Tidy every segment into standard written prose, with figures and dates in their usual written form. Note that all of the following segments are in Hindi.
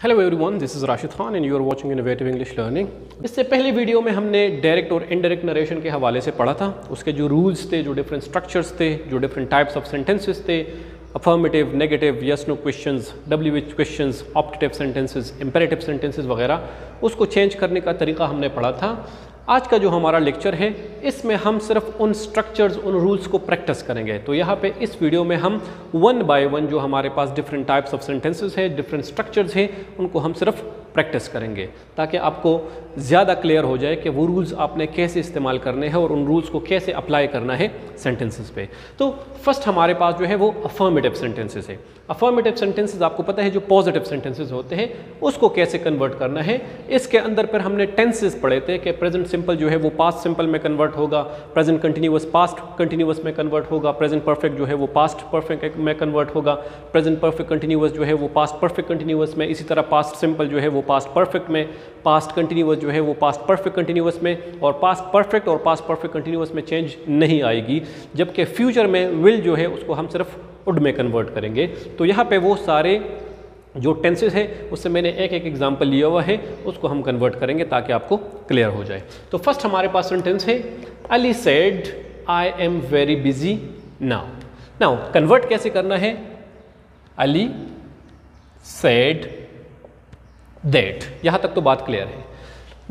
Hello everyone, this is Rashid Khan and you are watching innovative English learning. इससे पहले वीडियो में हमने डायरेक्ट और इनडायरेक्ट नरेशन के हवाले से पढ़ा था। उसके जो रूल्स थे, जो डिफरेंट स्ट्रक्चर्स थे, जो डिफरेंट टाइप्स ऑफ सेंटेंसेस थे, affirmative, negative, yes no questions, WH questions, optative sentences, imperative sentences वगैरह, उसको चेंज करने का तरीका हमने पढ़ा था। आज का जो हमारा लेक्चर है इसमें हम सिर्फ उन स्ट्रक्चर्स, उन रूल्स को प्रैक्टिस करेंगे। तो यहाँ पे इस वीडियो में हम वन बाय वन जो हमारे पास डिफरेंट टाइप्स ऑफ सेंटेंसेस है, डिफरेंट स्ट्रक्चर्स हैं, उनको हम सिर्फ प्रैक्टिस करेंगे ताकि आपको ज़्यादा क्लियर हो जाए कि वो रूल्स आपने कैसे इस्तेमाल करने हैं और उन रूल्स को कैसे अप्लाई करना है सेंटेंसेस पे। तो फर्स्ट हमारे पास जो है वो अफर्मेटिव सेंटेंसेस है। अफर्मेटिव सेंटेंसेस आपको पता है जो पॉजिटिव सेंटेंसेस होते हैं उसको कैसे कन्वर्ट करना है। इसके अंदर फिर हमने टेंसेस पढ़े थे कि प्रेजेंट सिंपल जो है वो पास्ट सिंपल में कन्वर्ट होगा, प्रेजेंट कंटिन्यूअस पास्ट कंटिन्यूअस में कन्वर्ट होगा, प्रेजेंट परफेक्ट जो है वो पास्ट परफेक्ट में कन्वर्ट होगा, प्रेजेंट परफेक्ट कंटिन्यूअस जो है वो पास्ट परफेक्ट कंटिन्यूअस में, इसी तरह पास्ट सिंपल जो है वो पास्ट परफेक्ट में, पास्ट कंटिन्यूअस जो है वो पास्ट परफेक्ट कंटिन्यूअस में, और पास्ट परफेक्ट और पास्ट परफेक्ट कंटिन्यूअस में चेंज नहीं आएगी। जबकि फ्यूचर में विल जो है उसको हम सिर्फ वुड में कन्वर्ट करेंगे। तो यहाँ पे वो सारे जो टेंसेस है उससे मैंने एक एक एग्जांपल लिया हुआ है, उसको हम कन्वर्ट करेंगे ताकि आपको क्लियर हो जाए। तो फर्स्ट हमारे पास सेंटेंस है Ali said I am very busy now. Now convert कैसे करना है? अली सेड दैट, यहां तक तो बात क्लियर है।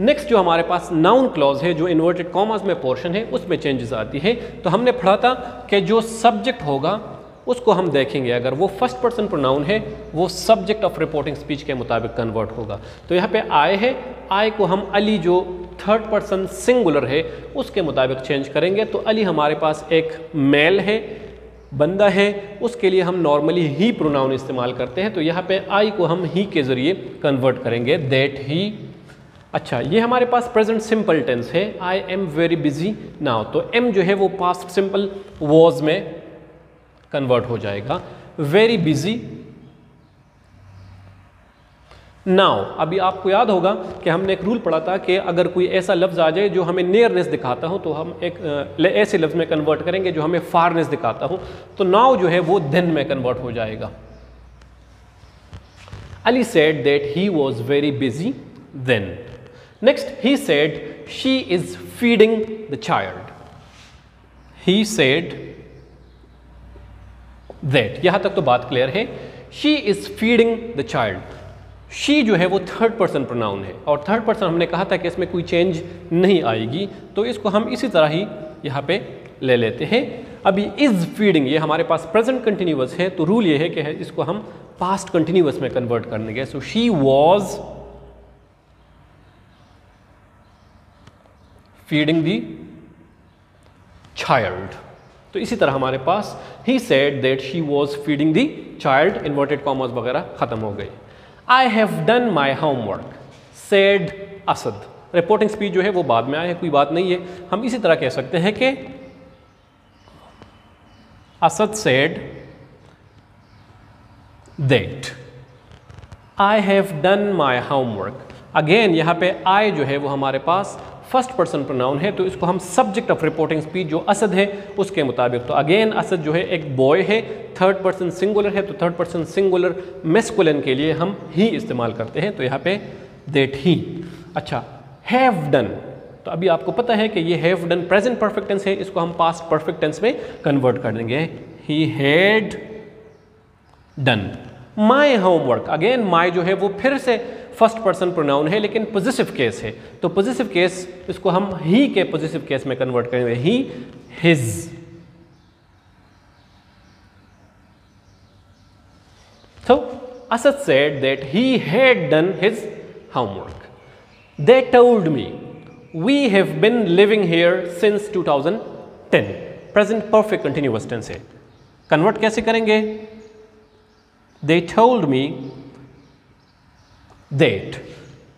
नेक्स्ट जो हमारे पास नाउन क्लॉज है, जो इन्वर्टेड कॉमास में पोर्शन है, उसमें चेंजेस आती है। तो हमने पढ़ा था कि जो सब्जेक्ट होगा उसको हम देखेंगे, अगर वो फर्स्ट पर्सन प्रोनाउन है वो सब्जेक्ट ऑफ रिपोर्टिंग स्पीच के मुताबिक कन्वर्ट होगा। तो यहाँ पे आई है, आई को हम अली जो थर्ड पर्सन सिंगुलर है उसके मुताबिक चेंज करेंगे। तो अली हमारे पास एक मेल है, बंदा है, उसके लिए हम नॉर्मली ही प्रोनाउन इस्तेमाल करते हैं। तो यहाँ पे आई को हम ही के ज़रिए कन्वर्ट करेंगे, दैट ही। अच्छा, ये हमारे पास प्रेजेंट सिंपल टेंस है, I am very busy now. तो एम जो है वो पास्ट सिंपल वॉज में कन्वर्ट हो जाएगा, वेरी बिजी नाउ। अभी आपको याद होगा कि हमने एक रूल पढ़ा था कि अगर कोई ऐसा लफ्ज़ आ जाए जो हमें नियरनेस दिखाता हो तो हम एक ऐसे लफ्ज़ में कन्वर्ट करेंगे जो हमें फारनेस दिखाता हो। तो नाउ जो है वो देन में कन्वर्ट हो जाएगा। Ali said that he was very busy then. Next, he said she is feeding the child. He said that, यहां तक तो बात क्लियर है। She is feeding the child. She जो है वो थर्ड पर्सन प्रोनाउन है और थर्ड पर्सन हमने कहा था कि इसमें कोई चेंज नहीं आएगी, तो इसको हम इसी तरह ही यहाँ पे ले लेते हैं। अभी इज फीडिंग ये हमारे पास प्रेजेंट कंटिन्यूअस है, तो रूल ये है कि इसको हम पास्ट कंटिन्यूअस में कन्वर्ट करने। So she was feeding the child. तो इसी तरह हमारे पास ही said that she was feeding the child, inverted commas वगैरह खत्म हो गई। I have done my homework said Asad. Reporting speech जो है वो बाद में आए, कोई बात नहीं है। हम इसी तरह कह सकते हैं कि Asad said that I have done my homework. Again यहाँ पे आई जो है वो हमारे पास फर्स्ट पर्सन प्रोनाउन है, तो इसको हम सब्जेक्ट ऑफ रिपोर्टिंग स्पीच जो असद है उसके मुताबिक। तो अगेन असद जो है एक बॉय है, थर्ड पर्सन सिंगुलर है, तो थर्ड पर्सन सिंगुलर मेस्कुलिन के लिए हम ही इस्तेमाल करते हैं। तो यहाँ पे दैट ही। अच्छा, हैव डन, तो अभी आपको पता है कि ये have done present perfect tense है, इसको हम पास्ट परफेक्ट टेंस में कन्वर्ट कर देंगे। He had done my homework. Again my जो है वो फिर से फर्स्ट पर्सन प्रोनाउन है लेकिन पॉजिटिव केस है, तो पॉजिटिव केस इसको हम ही के पॉजिटिव केस में कन्वर्ट करेंगे, ही हिज। तो Asad said that he had done his homework. They told me we have been living here since 2010। Present perfect continuous tense है, कन्वर्ट कैसे करेंगे? They told me that,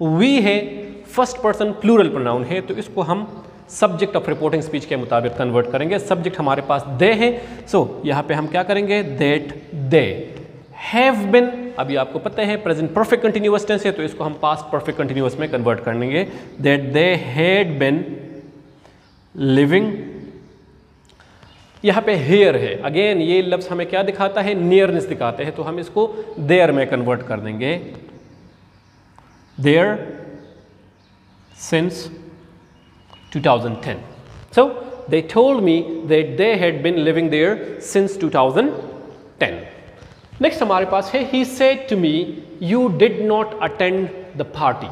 we है फर्स्ट पर्सन प्लूरल प्रोनाउन है, तो इसको हम सब्जेक्ट ऑफ रिपोर्टिंग स्पीच के मुताबिक कन्वर्ट करेंगे। सब्जेक्ट हमारे पास दे है, सो यहाँ पे हम क्या करेंगे? That they have been. अभी आपको पता है प्रेजेंट परफेक्ट कंटिन्यूअस टेंस है, तो इसको हम पास्ट परफेक्ट कंटिन्यूअस में कन्वर्ट करेंगे। That they had been living. यहाँ पे हेयर है, अगेन ये लफ्ज़ हमें क्या दिखाता है? नियरनेस दिखाते हैं, तो हम इसको देयर में कन्वर्ट कर देंगे। there since 2010. So they told me that they had been living there since 2010. Next हमारे पास है he said to me you did not attend the party.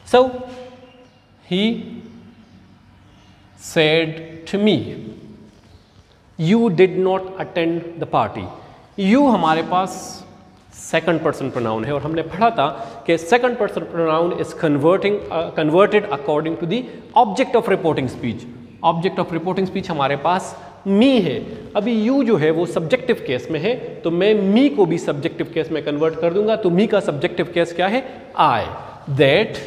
So he said to me you did not attend the party. You हमारे पास सेकंड पर्सन प्रोनाउन है और हमने पढ़ा था कि second person pronoun is converted according to the object of reporting speech. Object of reporting speech हमारे पास मी है. अभी यू जो है वो सब्जेक्टिव केस में है तो मैं मी को भी सब्जेक्टिव केस में कन्वर्ट कर दूंगा. तो मी का सब्जेक्टिव केस क्या है? आई. That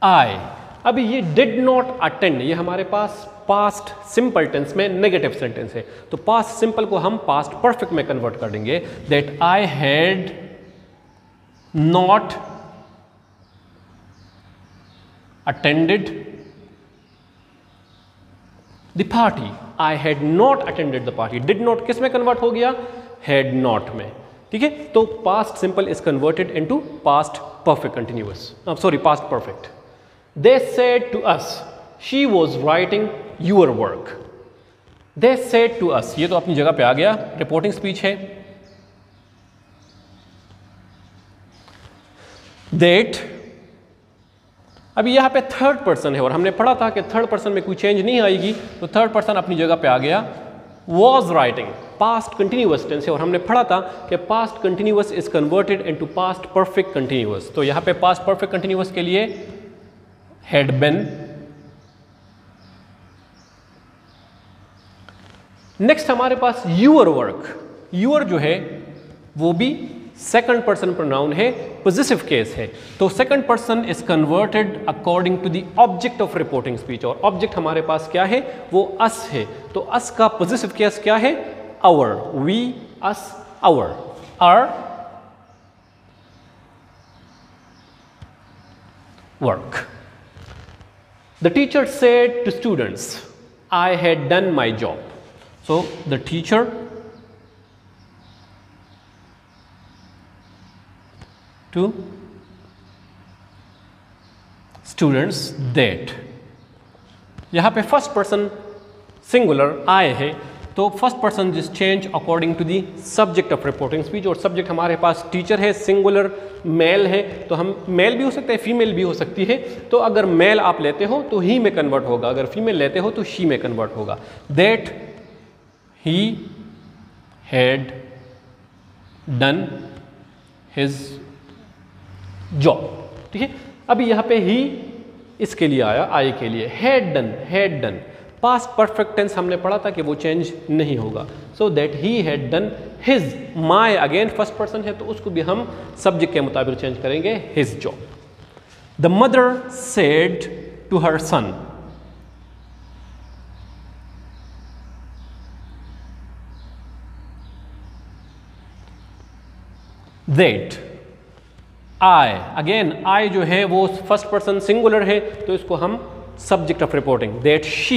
I. अभी ये डिड नॉट अटेंड ये हमारे पास पास्ट सिंपल टेंस में नेगेटिव सेंटेंस है तो पास्ट सिंपल को हम पास्ट परफेक्ट में कन्वर्ट कर देंगे. That I had not attended the party. I had not attended the party. Did not किस में कन्वर्ट हो गया? हैड नॉट में. ठीक है, तो past simple is converted into past perfect continuous, sorry past perfect. They said to us she was writing your work. They said to us ये तो अपनी जगह पे आ गया, रिपोर्टिंग स्पीच है. That अभी यहाँ पे थर्ड पर्सन है और हमने पढ़ा था कि थर्ड पर्सन में कोई चेंज नहीं आएगी तो थर्ड पर्सन अपनी जगह पे आ गया. Was writing past continuous tense है और हमने पढ़ा था कि past continuous is converted into past perfect continuous. तो यहाँ पे पास्ट परफेक्ट कंटिन्यूअस के लिए had been. नेक्स्ट हमारे पास your work. your जो है वो भी सेकंड पर्सन प्रोनाउन है, पॉजिटिव केस है तो second person is converted according to the object of reporting speech और ऑब्जेक्ट हमारे पास क्या है? वो अस है. तो अस का पॉजिटिव केस क्या है? our. we, us, our. our work. The teacher said to students, I had done my job. So the teacher to students that. यहाँ पे फर्स्ट पर्सन सिंगुलर I है तो first person is change according to the subject of reporting speech और सब्जेक्ट हमारे पास टीचर है, सिंगुलर मेल है तो हम मेल भी हो सकता है, फीमेल भी हो सकती है. तो अगर मेल आप लेते हो तो ही में कन्वर्ट होगा, अगर फीमेल लेते हो तो शी में कन्वर्ट होगा. That he had done his job. ठीक है, अभी यहाँ पे ही इसके लिए आया, आई के लिए. Had done, had done past perfect tense हमने पढ़ा था कि वो चेंज नहीं होगा. So that he had done his. My again first person है तो उसको भी हम सब्जेक्ट के मुताबिक चेंज करेंगे, his job. The mother said to her son. That I. Again I जो है वो फर्स्ट पर्सन सिंगुलर है तो इसको हम subject of reporting. That she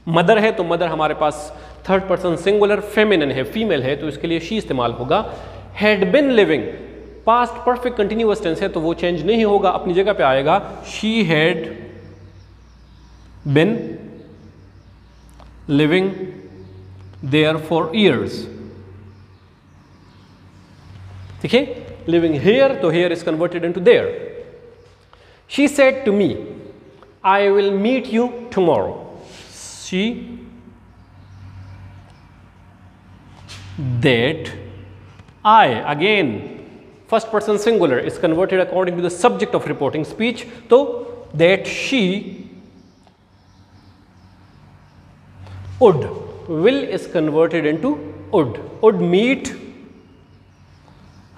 mother है तो मदर हमारे पास थर्ड पर्सन सिंगुलर फेमिनिन है, फीमेल है तो इसके लिए शी इस्तेमाल होगा. Had been living past perfect continuous tense है तो वो चेंज नहीं होगा, अपनी जगह पे आएगा. She had been living there for years. ठीक है, लिविंग हेयर तो here is converted into there. She said to me I will meet you tomorrow. She that I again first person singular is converted according to the subject of reporting speech. So that she would. Will is converted into would. Would meet.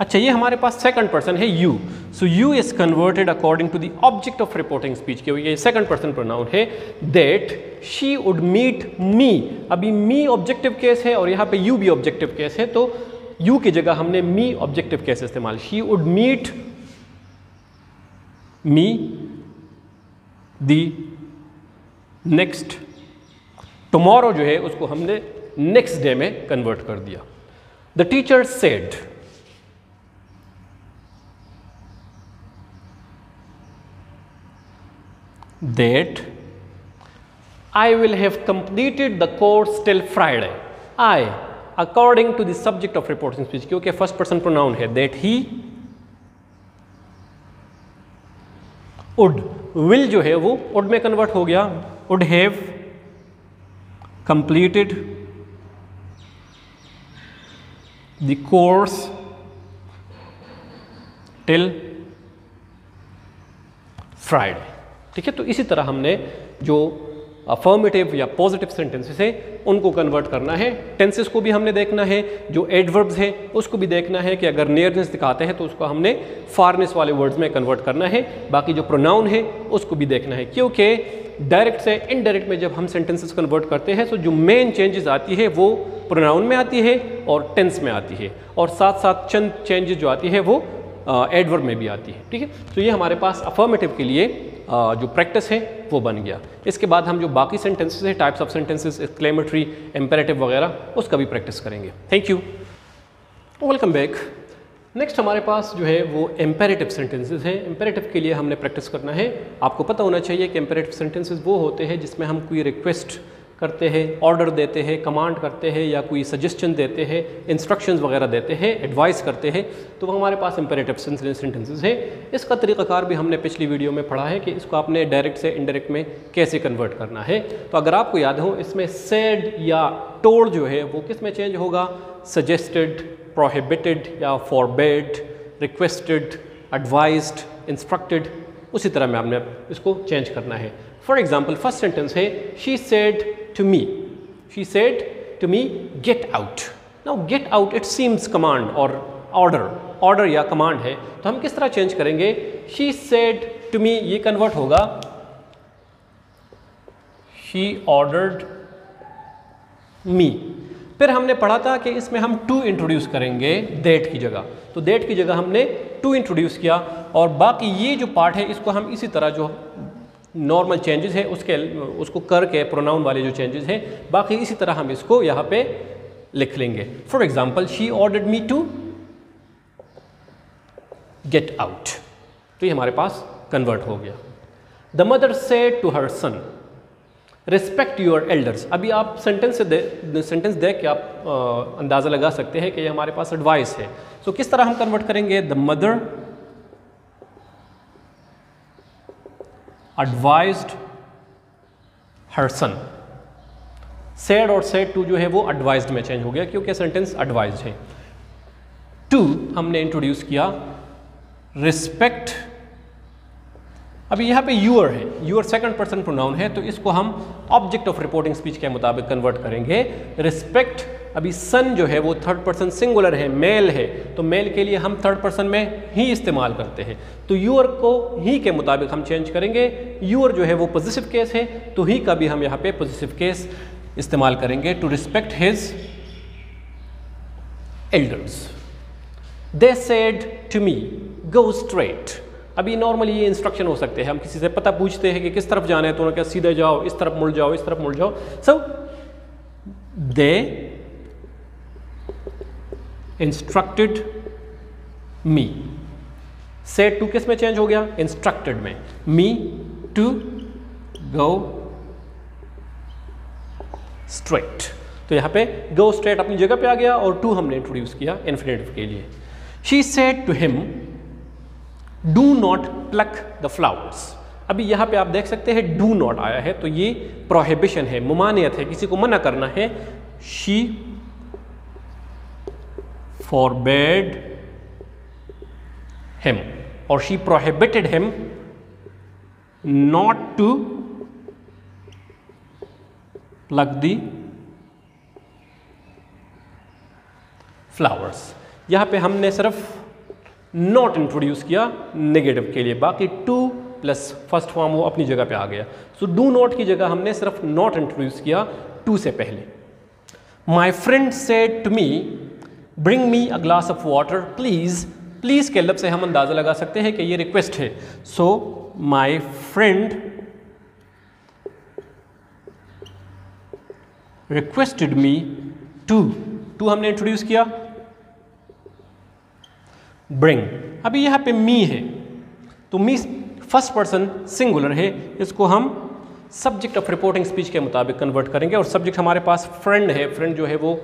अच्छा ये हमारे पास सेकंड पर्सन है you. So you is converted according to the object of reporting speech के ये सेकंड पर्सन प्रोनाउन है. That she would meet me. अभी मी ऑब्जेक्टिव केस है और यहाँ पे यू भी ऑब्जेक्टिव केस है तो यू की जगह हमने मी ऑब्जेक्टिव केस इस्तेमाल. She would meet me the next. Tomorrow जो है उसको हमने नेक्स्ट डे में कन्वर्ट कर दिया. The teacher said that I will have completed the course till Friday. I, according to the subject of reporting speech, क्योंकि first person pronoun है, that he would, will जो है वो would में convert हो गया, would have completed the course till Friday. ठीक है, तो इसी तरह हमने जो अफर्मेटिव या पॉजिटिव सेंटेंसेस है उनको कन्वर्ट करना है। टेंसेस को भी हमने देखना है, जो एडवर्ब्स है उसको भी देखना है कि अगर नियरनेस दिखाते हैं तो उसको हमने फारनेस वाले वर्ड्स में कन्वर्ट करना है। बाकी जो प्रोनाउन है उसको भी देखना है, क्योंकि डायरेक्ट से इनडायरेक्ट में जब हम सेंटेंसेस कन्वर्ट करते हैं तो जो मेन चेंजेस आती है वो प्रोनाउन में आती है और टेंस में आती है, और साथ साथ चंद चेंजेस जो आती है वो एडवर्ब में भी आती है। ठीक है, तो ये हमारे पास अफर्मेटिव के लिए जो प्रैक्टिस है वो बन गया। इसके बाद हम जो बाकी सेंटेंसेस है, types of sentences, exclamatory, imperative वगैरह, उसका भी प्रैक्टिस करेंगे। Thank you, welcome back. Next हमारे पास जो है वो इम्पेरेटिव सेंटेंसेस है। इम्पेरेटिव के लिए हमने प्रैक्टिस करना है। आपको पता होना चाहिए कि इम्पेरेटिव सेंटेंसेस वो होते हैं जिसमें हम कोई रिक्वेस्ट करते हैं, ऑर्डर देते हैं, कमांड करते हैं, या कोई सजेशन देते हैं, इंस्ट्रक्शंस वगैरह देते हैं, एडवाइस करते हैं, तो वो हमारे पास इम्पेरेटिव सेंटेंसेस है। इसका तरीक़ाकार भी हमने पिछली वीडियो में पढ़ा है कि इसको आपने डायरेक्ट से इनडायरेक्ट में कैसे कन्वर्ट करना है। तो अगर आपको याद हो, इसमें सेड या टोल्ड जो है वो किस में चेंज होगा? सजेस्टेड, प्रोहिबिटेड या फॉरबेड, रिक्वेस्टेड, एडवाइज्ड, इंस्ट्रक्टेड, उसी तरह में आपने इसको चेंज करना है। फॉर एग्जाम्पल फर्स्ट सेंटेंस है, she said to me, she said to me get out. Now get out it seems command और ऑर्डर या कमांड है, तो हम किस तरह चेंज करेंगे? शी सेड टू मी, ये कन्वर्ट होगा शी ऑर्डर्ड मी। फिर हमने पढ़ा था कि इसमें हम टू इंट्रोड्यूस करेंगे दैट की जगह, तो दैट की जगह हमने टू इंट्रोड्यूस किया, और बाकी ये जो पार्ट है इसको हम इसी तरह जो नॉर्मल चेंजेस है उसको करके प्रोनाउन वाले जो चेंजेस है बाकी इसी तरह हम इसको यहाँ पे लिख लेंगे। For example she ordered me to get out, तो ये हमारे पास कन्वर्ट हो गया। The mother said to her son respect your elders. अभी आप सेंटेंस देख के आप अंदाज़ा लगा सकते हैं कि ये हमारे पास एडवाइस है। सो किस तरह हम कन्वर्ट करेंगे? The mother advised her son। said और said to जो है वो advised में चेंज हो गया क्योंकि सेंटेंस advised है। to हमने इंट्रोड्यूस किया respect। अभी यहाँ पे यूअर है, यूअर सेकंड पर्सन प्रोनाउन है, तो इसको हम ऑब्जेक्ट ऑफ रिपोर्टिंग स्पीच के मुताबिक कन्वर्ट करेंगे। रिस्पेक्ट, अभी सन जो है वो थर्ड पर्सन सिंगुलर है, मेल है, तो मेल के लिए हम थर्ड पर्सन में ही इस्तेमाल करते हैं, तो यूअर को ही के मुताबिक हम चेंज करेंगे। यूअर जो है वो पॉजिटिव केस है, तो ही का भी हम यहाँ पे पॉजिटिव केस इस्तेमाल करेंगे। To respect his elders. They said to me go straight. अभी नॉर्मली ये इंस्ट्रक्शन हो सकते हैं, हम किसी से पता पूछते हैं कि किस तरफ जाना है, तो उन्होंने क्या सीधे जाओ, इस तरफ मुड़ जाओ, इस तरफ मुड़ जाओ। सो दे इंस्ट्रक्टेड मी। सेड टू किस में चेंज हो गया? इंस्ट्रक्टेड में। मी टू गो स्ट्रेट, तो यहां पे गो स्ट्रेट अपनी जगह पे आ गया और टू हमने इंट्रोड्यूस किया इन्फिनेटिव के लिए। She said to him do not pluck the flowers. अभी यहाँ पे आप देख सकते हैं डू नॉट आया है, तो ये प्रोहिबिशन है, मुमानियत है, किसी को मना करना है। शी फॉरबेड हिम और she prohibited him not to pluck the flowers. यहाँ पे हमने सिर्फ नॉट इंट्रोड्यूस किया नेगेटिव के लिए, बाकी टू प्लस फर्स्ट फॉर्म वो अपनी जगह पे आ गया। सो डू नॉट की जगह हमने सिर्फ नॉट इंट्रोड्यूस किया टू से पहले। My friend said to me bring me a glass of water please. Please के लफ्ज़ से हम अंदाज़ा लगा सकते हैं कि ये रिक्वेस्ट है। So my friend requested me to हमने इंट्रोड्यूस किया ब्रिंग। अभी यहाँ पे मी है, तो मी फर्स्ट पर्सन सिंगुलर है, इसको हम सब्जेक्ट ऑफ रिपोर्टिंग स्पीच के मुताबिक कन्वर्ट करेंगे। और सब्जेक्ट हमारे पास फ्रेंड है, फ्रेंड जो है वो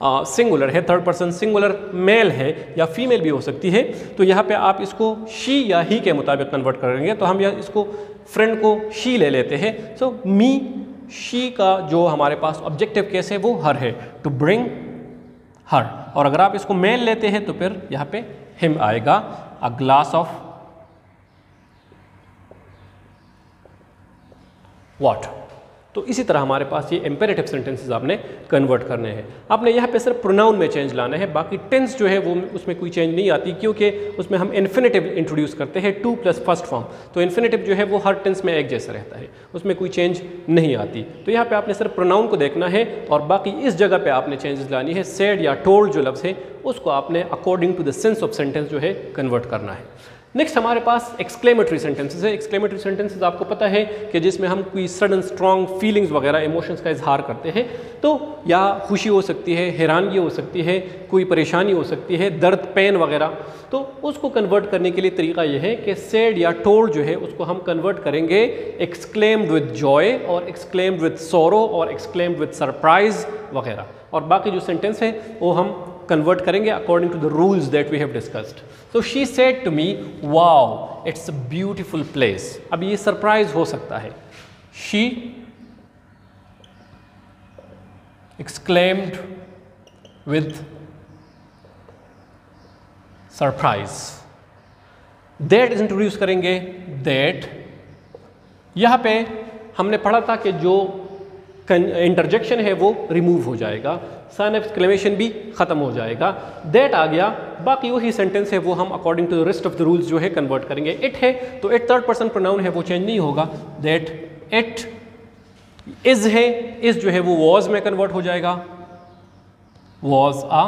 सिंगुलर है, थर्ड पर्सन सिंगुलर मेल है या फीमेल भी हो सकती है। तो यहाँ पे आप इसको शी या ही के मुताबिक कन्वर्ट करेंगे। तो हम यहाँ इसको फ्रेंड को शी ले लेते हैं। सो मी शी का जो हमारे पास ऑब्जेक्टिव केस है वो हर है, टू ब्रिंग हर। और अगर आप इसको मेल लेते हैं तो फिर यहाँ पे हिम आएगा, अ ग्लास ऑफ वाटर। तो इसी तरह हमारे पास ये इंपेरेटिव सेंटेंसेस आपने कन्वर्ट करने हैं। आपने यहाँ पे सिर्फ प्रोनाउन में चेंज लाना है, बाकी टेंस जो है वो उसमें कोई चेंज नहीं आती, क्योंकि उसमें हम इन्फिनेटिव इंट्रोड्यूस करते हैं, टू प्लस फर्स्ट फॉर्म। तो इन्फिनेटिव जो है वो हर टेंस में एक जैसा रहता है, उसमें कोई चेंज नहीं आती। तो यहाँ पे आपने सिर्फ प्रोनाउन को देखना है और बाकी इस जगह पे आपने चेंजेस लानी है। सेड या टोल्ड जो लफ्ज़ है उसको आपने according to the sense of sentence जो है कन्वर्ट करना है। नेक्स्ट हमारे पास एक्सक्लेमेटरी सेंटेंसेस है। एक्सक्लेमेटरी सेंटेंसेस आपको पता है कि जिसमें हम कोई सडन स्ट्रॉन्ग फीलिंग्स वगैरह इमोशंस का इजहार करते हैं। तो या खुशी हो सकती है, हैरानगी हो सकती है, कोई परेशानी हो सकती है, दर्द, पेन वगैरह। तो उसको कन्वर्ट करने के लिए तरीका यह है कि सेड या टोल्ड जो है उसको हम कन्वर्ट करेंगे एक्सक्लेम्ड विद जॉय और एक्सक्लेम्ड विद सोरो और एक्सक्लेम्ड विद सरप्राइज वगैरह। और बाकी जो सेंटेंस है वो हम कन्वर्ट करेंगे according to the rules that we have discussed. So she said to me, wow, it's a beautiful place. अब ये सरप्राइज हो सकता है। She exclaimed with surprise. That is introduce करेंगे that। यहाँ पे हमने पढ़ा था कि जो इंटरजेक्शन है वो रिमूव हो जाएगा, साइन ऑफ एक्सक्लेमेशन भी खत्म हो जाएगा, दैट आ गया। बाकी वही सेंटेंस है वो हम according to the rest of the rules जो है कन्वर्ट करेंगे। इट है तो इट थर्ड पर्सन प्रोनाउन है, वो चेंज नहीं होगा, दैट इट। इज है, इज जो है वो वॉज में कन्वर्ट हो जाएगा, वॉज अ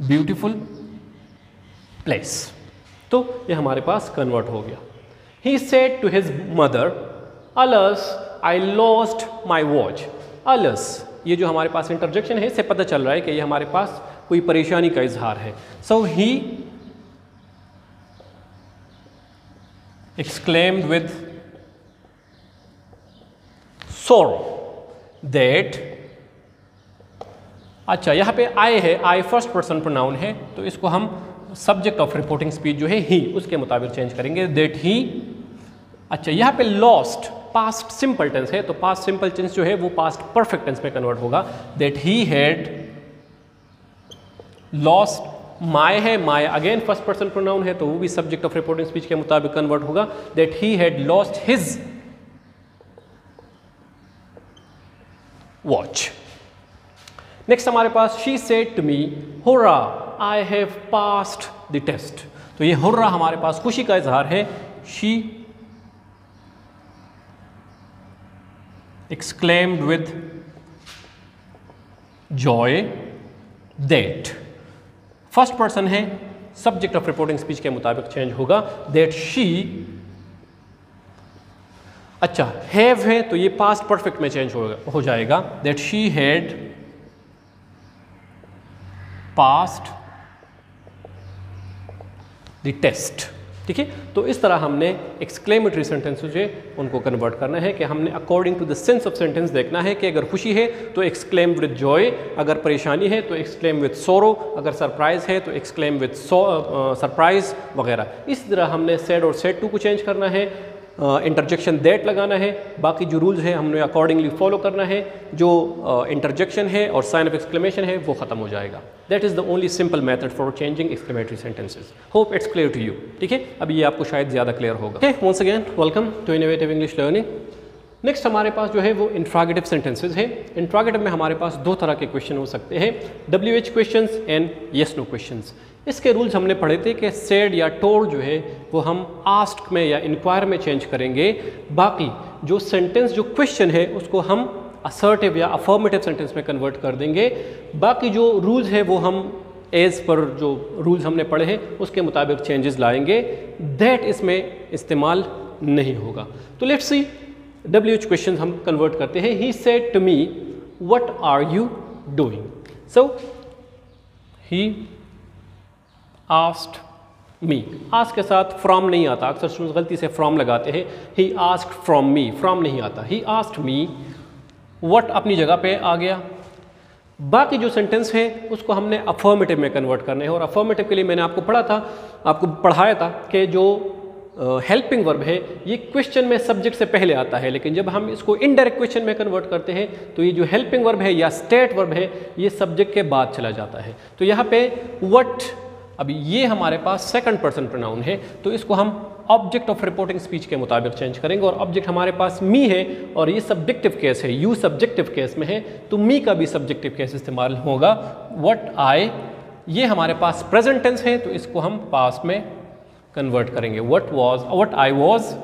ब्यूटिफुल प्लेस। तो ये हमारे पास कन्वर्ट हो गया। He said to his mother, alas I lost my watch. Alas, ये जो हमारे पास इंटरजेक्शन है इससे पता चल रहा है कि ये हमारे पास कोई परेशानी का इजहार है। सो ही एक्सक्लेम्ड विद सोरो दैट। अच्छा, यहाँ पे आई है, आई फर्स्ट पर्सन प्रोनाउन है, तो इसको हम सब्जेक्ट ऑफ रिपोर्टिंग स्पीच जो है ही, उसके मुताबिक चेंज करेंगे, दैट ही। अच्छा, यहाँ पे लॉस्ट पास्ट सिंपल टेंस है, तो पास्ट सिंपल टेंस जो है वो पास्ट परफेक्ट टेंस में कन्वर्ट होगा, that he had lost. My है, my again first person pronoun है, तो वो भी सब्जेक्ट ऑफ रिपोर्टिंग स्पीच के मुताबिक कन्वर्ट होगा, that he had lost his watch. Next हमारे पास she said to me, hurrah I have passed the test. तो ये हुर्रा हमारे पास खुशी का इजहार है। शी exclaimed with joy that। First person है, सब्जेक्ट ऑफ रिपोर्टिंग स्पीच के मुताबिक चेंज होगा, that she। अच्छा, हैव है तो ये पास्ट परफेक्ट में चेंज हो जाएगा, that she had passed the test। ठीक है, तो इस तरह हमने एक्सक्लेमेटरी सेंटेंसेस जो है उनको कन्वर्ट करना है कि हमने according to the sense of sentence देखना है कि अगर खुशी है तो एक्सक्लेम विद जॉय, अगर परेशानी है तो एक्सक्लेम विद सोरो, अगर सरप्राइज है तो एक्सक्लेम विद सरप्राइज वगैरह। इस तरह हमने सेड और सेड टू को चेंज करना है, इंटरजेक्शन दैट लगाना है, बाकी जो रूल्स है हमने अकॉर्डिंगली फॉलो करना है, जो इंटरजेक्शन है और साइन ऑफ एक्सक्लेमेशन है वो खत्म हो जाएगा। That is the only simple method for changing exclamatory sentences. Hope it's clear to you. ठीक है, अब ये आपको शायद ज़्यादा क्लियर होगा। Once again welcome to innovative English learning. Next हमारे पास जो है वो इंट्रागेटिव सेंटेंसेस है। इंट्रागेटिव में हमारे पास दो तरह के क्वेश्चन हो सकते हैं, WH questions and yes no questions. इसके रूल्स हमने पढ़े थे कि सेड या टोल्ड जो है वो हम आस्क में या इंक्वायर में चेंज करेंगे, बाकी जो सेंटेंस जो क्वेश्चन है उसको हम असर्टिव या अफर्मेटिव सेंटेंस में कन्वर्ट कर देंगे। बाकी जो रूल्स है वो हम एज पर जो रूल्स हमने पढ़े हैं उसके मुताबिक चेंजेस लाएंगे, दैट इसमें इस्तेमाल नहीं होगा। तो लेट्स सी WH क्वेश्चन हम कन्वर्ट करते हैं। He said to me what are you doing. So he asked me. Ask के साथ फ्रॉम नहीं आता, अक्सर स्टूडेंट्स गलती से फ्रॉम लगाते हैं। He asked from me, from नहीं आता। ही आस्क्ड मी व्हाट अपनी जगह पे आ गया। बाकी जो सेंटेंस है उसको हमने अफर्मेटिव में कन्वर्ट करने हैं, और अफर्मेटिव के लिए मैंने आपको पढ़ाया था कि जो हेल्पिंग वर्ब है ये क्वेश्चन में सब्जेक्ट से पहले आता है, लेकिन जब हम इसको इनडायरेक्ट क्वेश्चन में कन्वर्ट करते हैं तो ये जो हेल्पिंग वर्ब है या स्टेट वर्ब है ये सब्जेक्ट के बाद चला जाता है। तो यहाँ पे व्हाट, अभी ये हमारे पास सेकंड पर्सन प्रोनाउन है, तो इसको हम ऑब्जेक्ट ऑफ रिपोर्टिंग स्पीच के मुताबिक चेंज करेंगे, और ऑब्जेक्ट हमारे पास मी है और ये सब्जेक्टिव केस है, यू सब्जेक्टिव केस में है, तो मी का भी सब्जेक्टिव केस इस्तेमाल होगा। व्हाट आई, ये हमारे पास प्रेजेंट टेंस है तो इसको हम पास्ट में कन्वर्ट करेंगे। व्हाट आई वॉज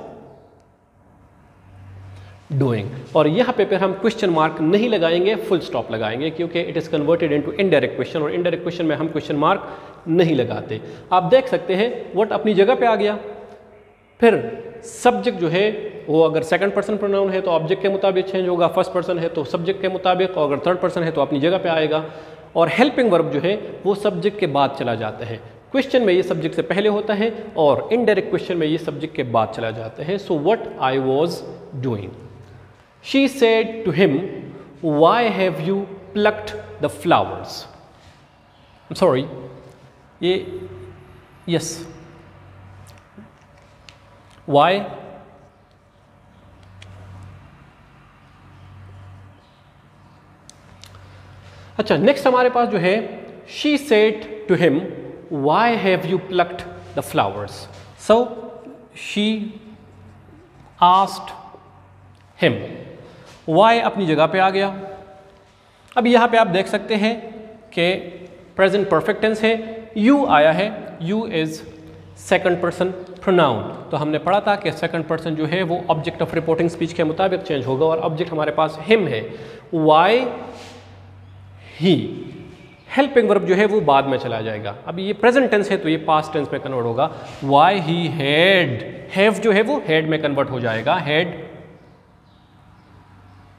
डूइंग, और यहाँ पे फिर हम क्वेश्चन मार्क नहीं लगाएंगे, फुल स्टॉप लगाएंगे, क्योंकि it is converted into indirect question, और इनडायरेक्ट क्वेश्चन में हम क्वेश्चन मार्क नहीं लगाते। आप देख सकते हैं व्हाट अपनी जगह पे आ गया, फिर सब्जेक्ट जो है वो अगर सेकंड पर्सन प्रोनाउन है तो ऑब्जेक्ट के मुताबिक चेंज होगा, फर्स्ट पर्सन है तो सब्जेक्ट के मुताबिक, और अगर थर्ड पर्सन है तो अपनी जगह पे आएगा, और हेल्पिंग वर्ब जो है वो सब्जेक्ट के बाद चला जाता है। क्वेश्चन में ये सब्जेक्ट से पहले होता है और इनडायरेक्ट क्वेश्चन में ये सब्जेक्ट के बाद चला जाता है। So what I was doing. She said to him, why have you plucked the flowers? I'm sorry, ये yes, why? अच्छा, नेक्स्ट हमारे पास जो है she said to him, why have you plucked the flowers? So she asked him, why अपनी जगह पे आ गया। अब यहाँ पे आप देख सकते हैं कि प्रेजेंट परफेक्ट टेंस है, यू आया है, you is second person pronoun, तो हमने पढ़ा था कि सेकंड पर्सन जो है वो ऑब्जेक्ट ऑफ रिपोर्टिंग स्पीच के मुताबिक चेंज होगा, और ऑब्जेक्ट हमारे पास हिम है। वाई ही, हेल्पिंग वर्ब जो है वो बाद में चला जाएगा। अब ये प्रेजेंट टेंस है तो ये पास्ट टेंस में कन्वर्ट होगा। वाई ही हैड, हैव जो है वो हैड में कन्वर्ट हो जाएगा, हैड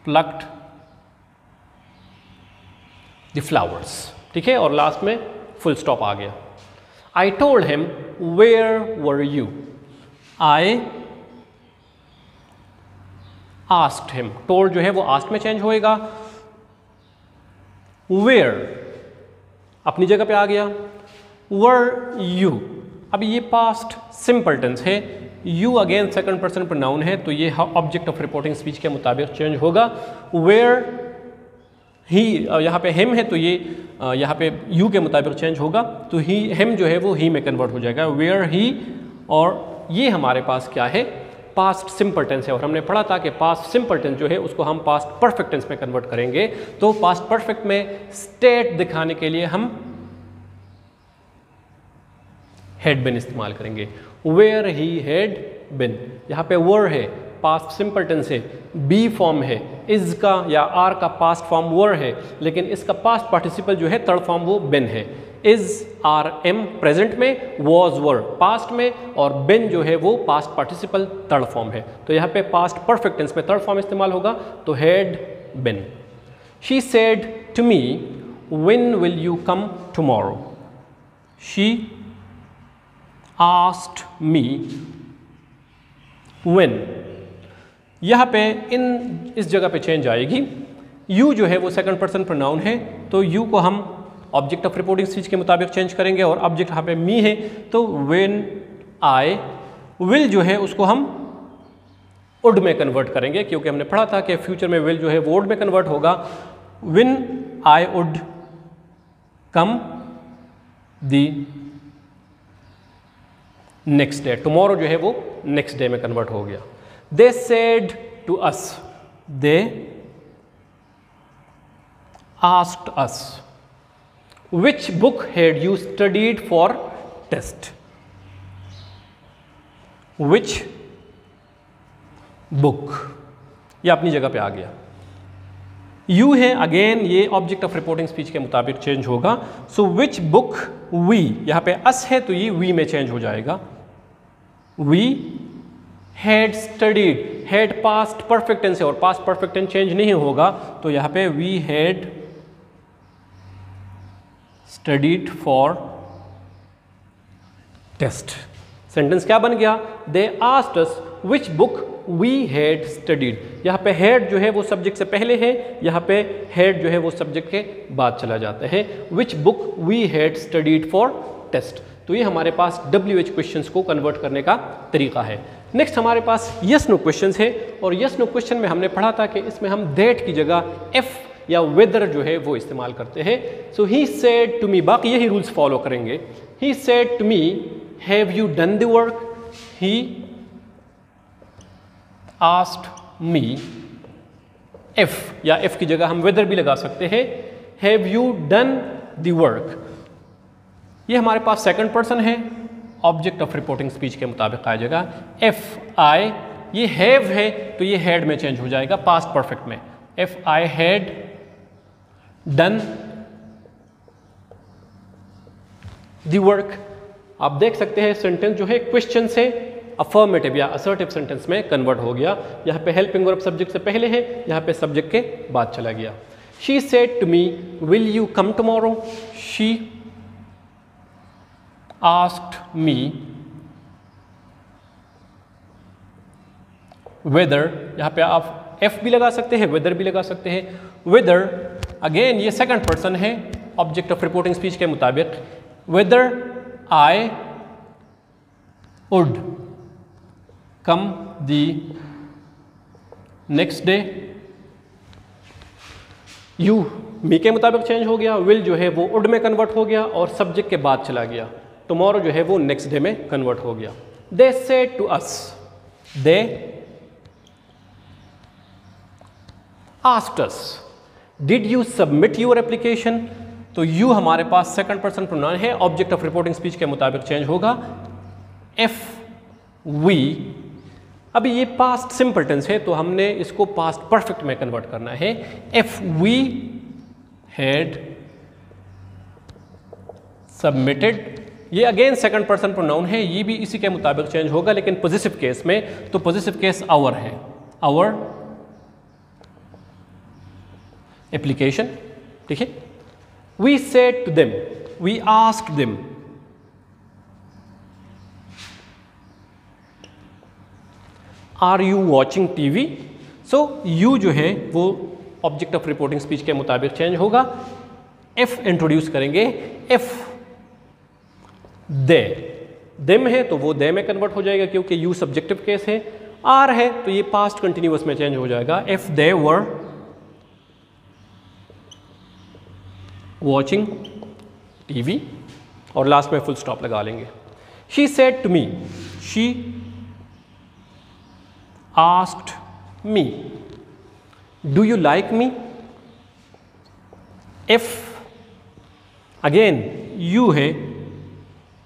plucked the flowers, ठीक है, और लास्ट में फुल स्टॉप आ गया। I told him, where were you? I asked him, told जो है वो asked में चेंज होएगा। Where अपनी जगह पे आ गया। Were you, अब ये पास्ट सिंपल टेंस है, you again second person pronoun है तो ये ऑब्जेक्ट ऑफ रिपोर्टिंग स्पीच के मुताबिक चेंज होगा। वेयर ही, यहाँ पे हिम है तो ये यहाँ पे यू के मुताबिक चेंज होगा, तो ही हिम जो है वो ही में कन्वर्ट हो जाएगा। वेयर ही, और ये हमारे पास क्या है, पास्ट सिंपल टेंस है, और हमने पढ़ा था कि पास्ट सिंपल टेंस जो है उसको हम पास्ट परफेक्ट टेंस में कन्वर्ट करेंगे। तो पास्ट परफेक्ट में स्टेट दिखाने के लिए हम हैड बिन इस्तेमाल करेंगे। वेयर ही हैड बिन, यहाँ पे वर है, पास्ट सिंपल टेंस है, बी फॉर्म है, इज का या आर का पास्ट फॉर्म वर है, लेकिन इसका पास्ट पार्टिसिपल जो है थर्ड फॉर्म वो बिन है। इज आर एम प्रेजेंट में, वॉज वर पास्ट में, और बिन जो है वो पास्ट पार्टिसिपल थर्ड फॉर्म है। तो यहाँ पे पास्ट परफेक्ट टेंस में थर्ड फॉर्म इस्तेमाल होगा, तो had been. She said to me, when will you come tomorrow? शी asked me when, यहाँ पे इस जगह पे चेंज आएगी। यू जो है वो सेकंड पर्सन प्रोनाउन है तो यू को हम ऑब्जेक्ट ऑफ रिपोर्टिंग स्पीच के मुताबिक चेंज करेंगे, और ऑब्जेक्ट यहाँ पे मी है तो when I, विल जो है उसको हम वुड में कन्वर्ट करेंगे, क्योंकि हमने पढ़ा था कि फ्यूचर में विल जो है वुड में कन्वर्ट होगा। when I would come the next day, tomorrow जो है वो नेक्स्ट डे में कन्वर्ट हो गया। They said to us, they asked us, which book had you studied for test? Which book, ये अपनी जगह पे आ गया। यू है अगेन, ये ऑब्जेक्ट ऑफ रिपोर्टिंग स्पीच के मुताबिक चेंज होगा। सो विच बुक, वी, यहाँ पे अस है तो ये वी में चेंज हो जाएगा। We had studied, had past perfect tense है और past perfect tense चेंज नहीं होगा, तो यहाँ पे we had studied for test. Sentence क्या बन गया? They asked us which book we had studied. यहाँ पे हैड जो है वो सब्जेक्ट से पहले है, यहाँ पे हैड जो है वो सब्जेक्ट के बाद चला जाता है। Which book we had studied for test. तो ये हमारे पास WH क्वेश्चंस को कन्वर्ट करने का तरीका है। नेक्स्ट हमारे पास यस नो क्वेश्चंस है, और यस नो क्वेश्चन में हमने पढ़ा था कि इसमें हम दैट की जगह एफ या वेदर जो है वो इस्तेमाल करते हैं। सो ही सेड टू मी, बाकी यही रूल्स फॉलो करेंगे। He said to me have you done the work. He asked me, if या एफ की जगह हम वेदर भी लगा सकते हैं। Have you done the work, ये हमारे पास सेकंड पर्सन है, ऑब्जेक्ट ऑफ रिपोर्टिंग स्पीच के मुताबिक आ जाएगा। एफ आई, ये हैव है तो ये हैड में चेंज हो जाएगा पास्ट परफेक्ट में। F I had done the work. आप देख सकते हैं सेंटेंस जो है क्वेश्चन से अफर्मेटिव या असर्टिव सेंटेंस में कन्वर्ट हो गया। यहाँ पे हेल्पिंग वर्ब सब्जेक्ट से पहले है, यहाँ पे सब्जेक्ट के बाद चला गया। She said to me will you come tomorrow. She asked me whether, यहाँ पे आप एफ भी लगा सकते हैं, वेदर भी लगा सकते हैं। वेदर अगेन ये सेकंड पर्सन है ऑब्जेक्ट ऑफ रिपोर्टिंग स्पीच के मुताबिक। Whether I would come the next day. You me के मुताबिक चेंज हो गया, विल जो है वो वुड में कन्वर्ट हो गया और सब्जेक्ट के बाद चला गया। टुमारो जो है वो नेक्स्ट डे में कन्वर्ट हो गया। They said to us, they asked us did you submit your application. तो यू हमारे पास सेकंड पर्सन प्रोनाउन है, ऑब्जेक्ट ऑफ रिपोर्टिंग स्पीच के मुताबिक चेंज होगा। एफ वी, अभी ये पास्ट सिंपल टेंस है तो हमने इसको पास्ट परफेक्ट में कन्वर्ट करना है। एफ वी हैड सबमिटेड, ये अगेन सेकंड पर्सन प्रोनाउन है, ये भी इसी के मुताबिक चेंज होगा, लेकिन पॉजिटिव केस में, तो पॉजिटिव केस आवर है, आवर एप्लीकेशन। ठीक है। We said to them, we asked them, are you watching TV. So you जो है वो ऑब्जेक्ट ऑफ रिपोर्टिंग स्पीच के मुताबिक चेंज होगा। एफ इंट्रोड्यूस करेंगे, एफ दे, देम है तो वो दे में कन्वर्ट हो जाएगा क्योंकि यू सब्जेक्टिव केस है। आर है तो ये पास्ट कंटिन्यूअस में चेंज हो जाएगा। If they were watching TV, और लास्ट में फुल स्टॉप लगा लेंगे। She said to me, she asked me do you like me. If again you है,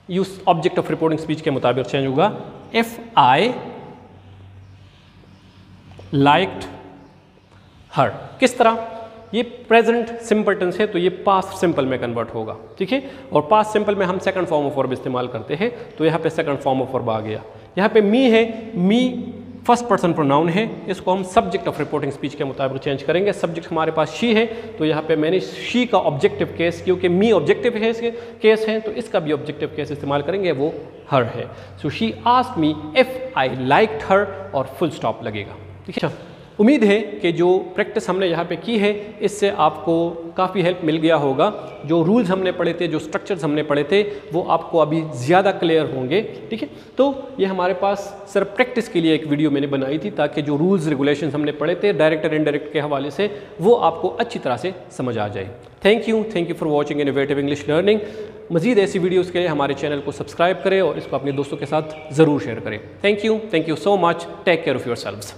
you object of reporting speech के मुताबिक चेंज होगा। एफ आई लाइक्ड हर। किस तरह? ये प्रेजेंट सिंपल टेंस है तो ये पास्ट सिंपल में कन्वर्ट होगा। ठीक है। और पास्ट सिंपल में हम सेकंड फॉर्म ऑफ वर्ब इस्तेमाल करते हैं, तो यहाँ पे सेकंड फॉर्म ऑफ वर्ब आ गया। यहाँ पे मी है, मी फर्स्ट पर्सन प्रोनाउन है, इसको हम सब्जेक्ट ऑफ रिपोर्टिंग स्पीच के मुताबिक चेंज करेंगे। सब्जेक्ट हमारे पास शी है तो यहाँ पे मैंने शी का ऑब्जेक्टिव केस, क्योंकि मी ऑब्जेक्टिव केस है तो इसका भी ऑब्जेक्टिव केस इस्तेमाल करेंगे, वो हर है। So she asked me if I liked her, और फुल स्टॉप लगेगा। ठीक है। उम्मीद है कि जो प्रैक्टिस हमने यहाँ पे की है इससे आपको काफ़ी हेल्प मिल गया होगा। जो रूल्स हमने पढ़े थे, जो स्ट्रक्चर्स हमने पढ़े थे, वो आपको अभी ज़्यादा क्लियर होंगे। ठीक है। तो ये हमारे पास सिर्फ प्रैक्टिस के लिए एक वीडियो मैंने बनाई थी ताकि जो रूल्स रेगुलेशंस हमने पढ़े थे डायरेक्ट और इनडायरेक्ट के हवाले से, वो आपको अच्छी तरह से समझ आ जाए। Thank you for watching innovative English learning. मज़ीद ऐसी वीडियोज़ के लिए हमारे चैनल को सब्सक्राइब करें और इसको अपने दोस्तों के साथ ज़रूर शेयर करें। Thank you so much. Take care of yourselves.